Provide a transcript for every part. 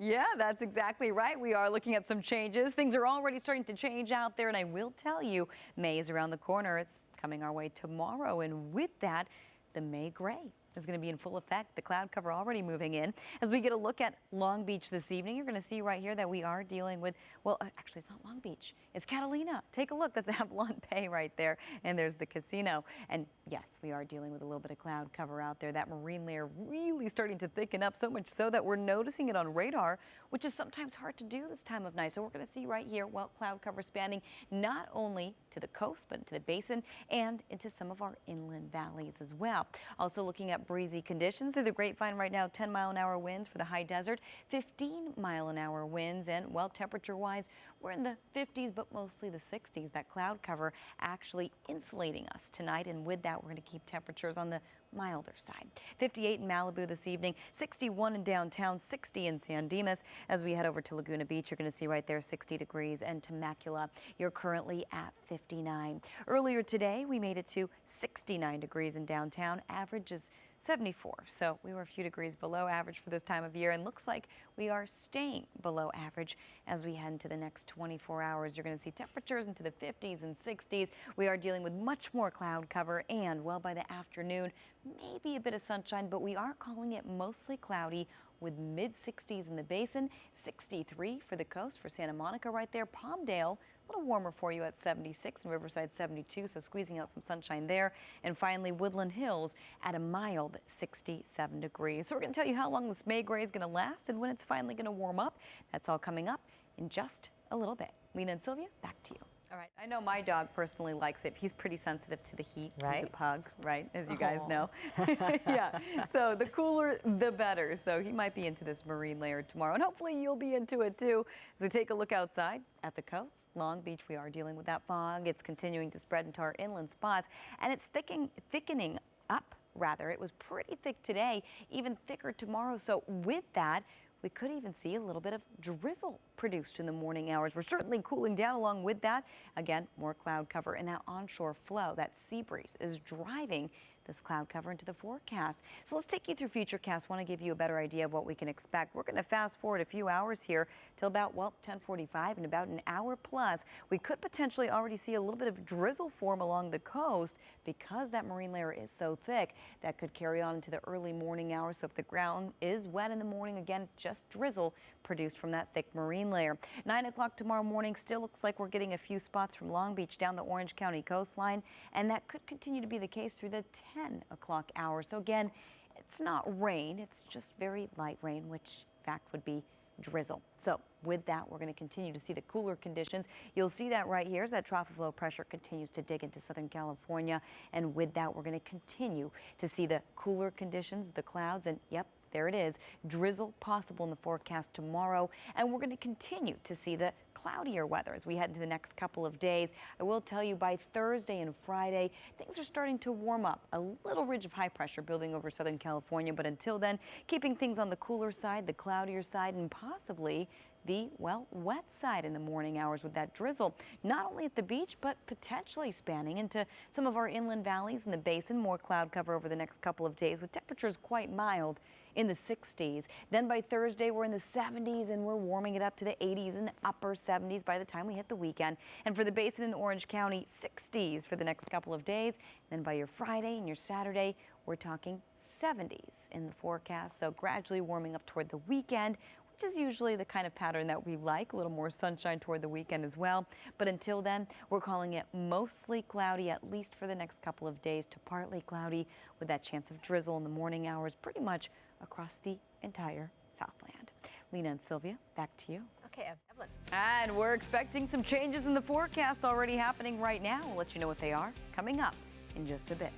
Yeah, that's exactly right. We are looking at some changes. Things are already starting to change out there, and I will tell you, May is around the corner. It's coming our way tomorrow, and with that, the May gray is going to be in full effect. The cloud cover already moving in. As we get a look at Long Beach this evening, you're going to see right here that we are dealing with, well, actually it's not Long Beach, it's Catalina. Take a look at the Avalon Bay right there, and there's the casino. And yes, we are dealing with a little bit of cloud cover out there. That marine layer really starting to thicken up, so much so that we're noticing it on radar, which is sometimes hard to do this time of night. So we're going to see right here, well, cloud cover spanning not only to the coast, but into the basin and into some of our inland valleys as well. Also looking at breezy conditions through the Grapevine right now, 10-mile-an-hour winds for the high desert, 15-mile-an-hour winds, and well, temperature-wise, we're in the 50s, but mostly the 60s. That cloud cover actually insulating us tonight, and with that, we're going to keep temperatures on the milder side. 58 in Malibu this evening, 61 in downtown, 60 in San Dimas. As we head over to Laguna Beach, you're going to see right there 60 degrees, and Temecula, you're currently at 59. Earlier today, we made it to 69 degrees in downtown. Average is 74, so we were a few degrees below average for this time of year, and looks like we are staying below average as we head into the next 24 hours. You're going to see temperatures into the 50s and 60s. We are dealing with much more cloud cover, and well, by the afternoon, maybe a bit of sunshine, but we are calling it mostly cloudy with mid-60s in the basin, 63 for the coast for Santa Monica right there. Palmdale, a little warmer for you at 76, and Riverside 72, so squeezing out some sunshine there. And finally, Woodland Hills at a mild 67 degrees. So we're going to tell you how long this May gray is going to last and when it's finally going to warm up. That's all coming up in just a little bit. Lena and Sylvia, back to you. All right. I know my dog personally likes it. He's pretty sensitive to the heat. Right. He's a pug, right? As you guys know. Yeah. So the cooler, the better. So he might be into this marine layer tomorrow. And hopefully you'll be into it too. As we take a look outside at the coast, Long Beach, we are dealing with that fog. It's continuing to spread into our inland spots. And it's thickening up, rather. It was pretty thick today, even thicker tomorrow. So with that, we could even see a little bit of drizzle produced in the morning hours. We're certainly cooling down along with that. Again, more cloud cover and that onshore flow, that sea breeze is driving this cloud cover into the forecast. So let's take you through Futurecast. Want to give you a better idea of what we can expect. We're going to fast forward a few hours here till about, well, 10:45, and about an hour plus. We could potentially already see a little bit of drizzle form along the coast because that marine layer is so thick. That could carry on into the early morning hours. So if the ground is wet in the morning, again, just drizzle produced from that thick marine layer. 9 o'clock tomorrow morning, still looks like we're getting a few spots from Long Beach down the Orange County coastline, and that could continue to be the case through the 10 o'clock hour. So again, it's not rain, it's just very light rain, which in fact would be drizzle. So with that, we're going to continue to see the cooler conditions. You'll see that right here as that trough of low pressure continues to dig into Southern California. And with that, we're going to continue to see the cooler conditions, the clouds, and yep, there it is, drizzle possible in the forecast tomorrow. And we're going to continue to see the cloudier weather as we head into the next couple of days. I will tell you by Thursday and Friday, things are starting to warm up. A little ridge of high pressure building over Southern California, but until then, keeping things on the cooler side, the cloudier side, and possibly the, well, wet side in the morning hours with that drizzle, not only at the beach, but potentially spanning into some of our inland valleys in the basin. More cloud cover over the next couple of days with temperatures quite mild in the 60s. Then by Thursday, we're in the 70s, and we're warming it up to the 80s and upper 70s by the time we hit the weekend. And for the basin in Orange County, 60s for the next couple of days. And then by your Friday and your Saturday, we're talking 70s in the forecast. So gradually warming up toward the weekend, which is usually the kind of pattern that we like, a little more sunshine toward the weekend as well. But until then, we're calling it mostly cloudy, at least for the next couple of days, to partly cloudy with that chance of drizzle in the morning hours pretty much across the entire Southland. Lena and Sylvia, back to you. Okay, Evelyn. And we're expecting some changes in the forecast already happening right now. We'll let you know what they are coming up in just a bit.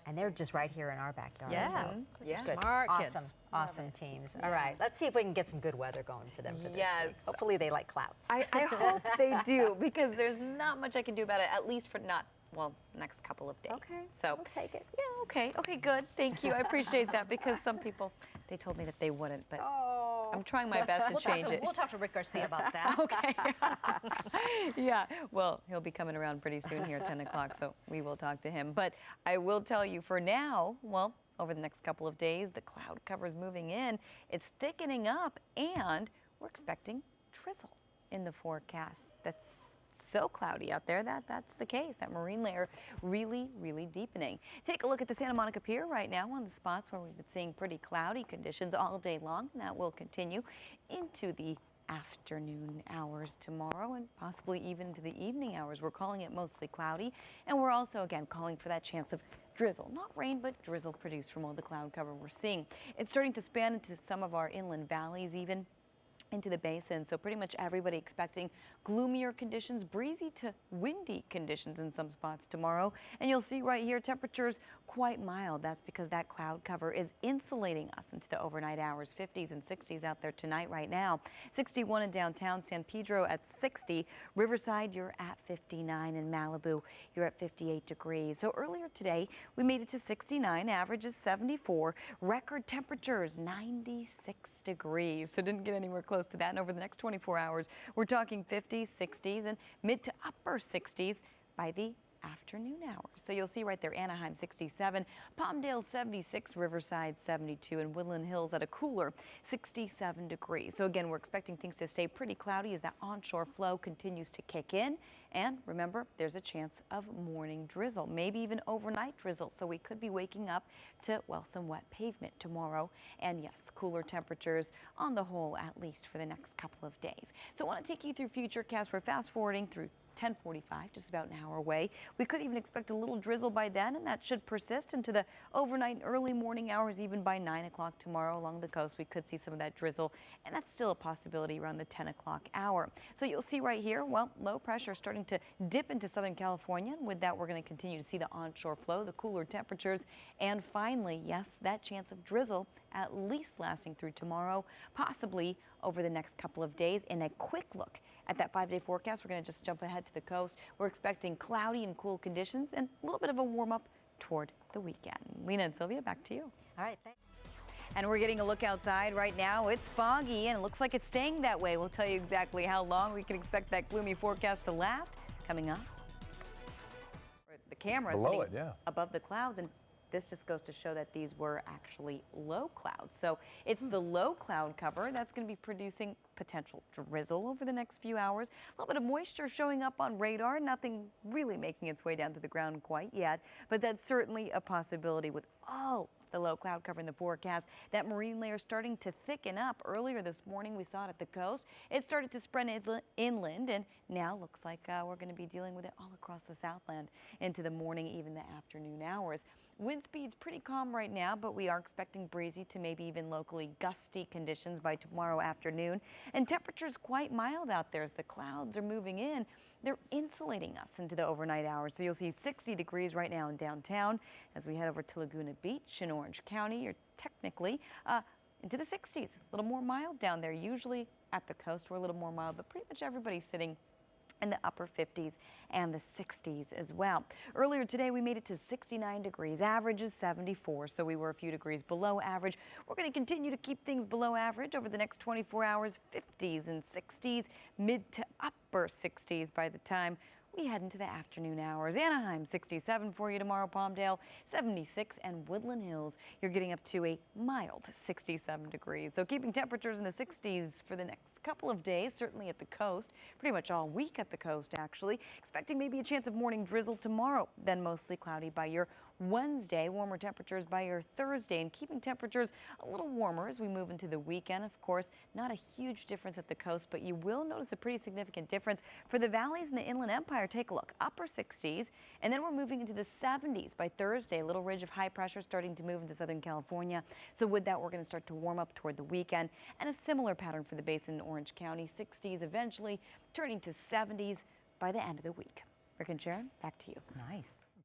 And they're just right here in our backyard. Yeah. So Yeah. good. Smart awesome, kids. awesome teams. All right, let's see if we can get some good weather going for them for this Yes. week. Hopefully they like clouds. I hope they do, because there's not much I can do about it, at least for next couple of days. Okay, So we'll take it. yeah, okay, good. Thank you. I appreciate that, because some people, they told me that they wouldn't, but I'm trying my best to change it. We'll talk to Rick Garcia about that. Okay. Yeah, well, he'll be coming around pretty soon here at 10 o'clock, so we will talk to him. But I will tell you for now, well, over the next couple of days. The cloud cover is moving in. It's thickening up, and we're expecting drizzle in the forecast. That's so cloudy out there that's the case. That marine layer really deepening. Take a look at the Santa Monica Pier right now, one of the spots where we've been seeing pretty cloudy conditions all day long, and that will continue into the afternoon hours tomorrow and possibly even into the evening hours. We're calling it mostly cloudy, and we're also again calling for that chance of drizzle, not rain, but drizzle produced from all the cloud cover we're seeing. It's starting to span into some of our inland valleys, even into the basin. So pretty much everybody expecting gloomier conditions, breezy to windy conditions in some spots tomorrow. And you'll see right here temperatures quite mild. That's because that cloud cover is insulating us into the overnight hours. 50s and 60s out there tonight right now. 61 in downtown San Pedro at 60. Riverside, you're at 59. In Malibu, you're at 58 degrees. So earlier today, we made it to 69. Average is 74. Record temperatures 96 degrees. So didn't get anywhere close to that. And over the next 24 hours, we're talking 50s, 60s, and mid to upper 60s by the afternoon hours. So you'll see right there Anaheim 67, Palmdale 76, Riverside 72, and Woodland Hills at a cooler 67 degrees. So again, we're expecting things to stay pretty cloudy as that onshore flow continues to kick in. And remember, there's a chance of morning drizzle, maybe even overnight drizzle. So we could be waking up to, well, some wet pavement tomorrow. And yes, cooler temperatures on the whole, at least for the next couple of days. So I want to take you through Futurecast. We're fast forwarding through 10:45, just about an hour away. We could even expect a little drizzle by then, and that should persist into the overnight and early morning hours. Even by 9 o'clock tomorrow along the coast, we could see some of that drizzle, and that's still a possibility around the 10 o'clock hour. So you'll see right here, well, low pressure starting to dip into Southern California. And with that, we're going to continue to see the onshore flow, the cooler temperatures, and finally, yes, that chance of drizzle at least lasting through tomorrow, possibly over the next couple of days. In a quick look at that 5-day forecast, we're going to just jump ahead to the coast. We're expecting cloudy and cool conditions and a little bit of a warm up toward the weekend. Lena and Sylvia, back to you. All right, thanks. And we're getting a look outside right now. It's foggy and it looks like it's staying that way. We'll tell you exactly how long we can expect that gloomy forecast to last coming up. The camera Below sitting it, yeah. above the clouds, and this just goes to show that these were actually low clouds. So it's the low cloud cover that's going to be producing potential drizzle over the next few hours. A little bit of moisture showing up on radar, nothing really making its way down to the ground quite yet, but that's certainly a possibility with all the low cloud cover in the forecast. That marine layer starting to thicken up. Earlier this morning, we saw it at the coast. It started to spread inland, and now looks like we're going to be dealing with it all across the Southland into the morning, even the afternoon hours. Wind speed's pretty calm right now, but we are expecting breezy to maybe even locally gusty conditions by tomorrow afternoon. And temperatures quite mild out there as the clouds are moving in. They're insulating us into the overnight hours. So you'll see 60 degrees right now in downtown. As we head over to Laguna Beach in Orange County, you're technically into the 60s. A little more mild down there. Usually at the coast, we're a little more mild, but pretty much everybody's sitting in the upper 50s and the 60s as well. Earlier today, we made it to 69 degrees. Average is 74, so we were a few degrees below average. We're going to continue to keep things below average over the next 24 hours, 50s and 60s, mid to upper 60s by the time we head into the afternoon hours. Anaheim 67 for you tomorrow, Palmdale 76, and Woodland Hills, you're getting up to a mild 67 degrees. So keeping temperatures in the 60s for the next couple of days, certainly at the coast, pretty much all week at the coast actually. Expecting maybe a chance of morning drizzle tomorrow, then mostly cloudy by your Wednesday, warmer temperatures by your Thursday, and keeping temperatures a little warmer as we move into the weekend. Of course, not a huge difference at the coast, but you will notice a pretty significant difference for the valleys in the Inland Empire. Take a look, upper 60s, and then we're moving into the 70s by Thursday. A little ridge of high pressure starting to move into Southern California. So with that, we're going to start to warm up toward the weekend, and a similar pattern for the basin in Orange County. 60s eventually turning to 70s by the end of the week. Rick and Sharon, back to you. Nice.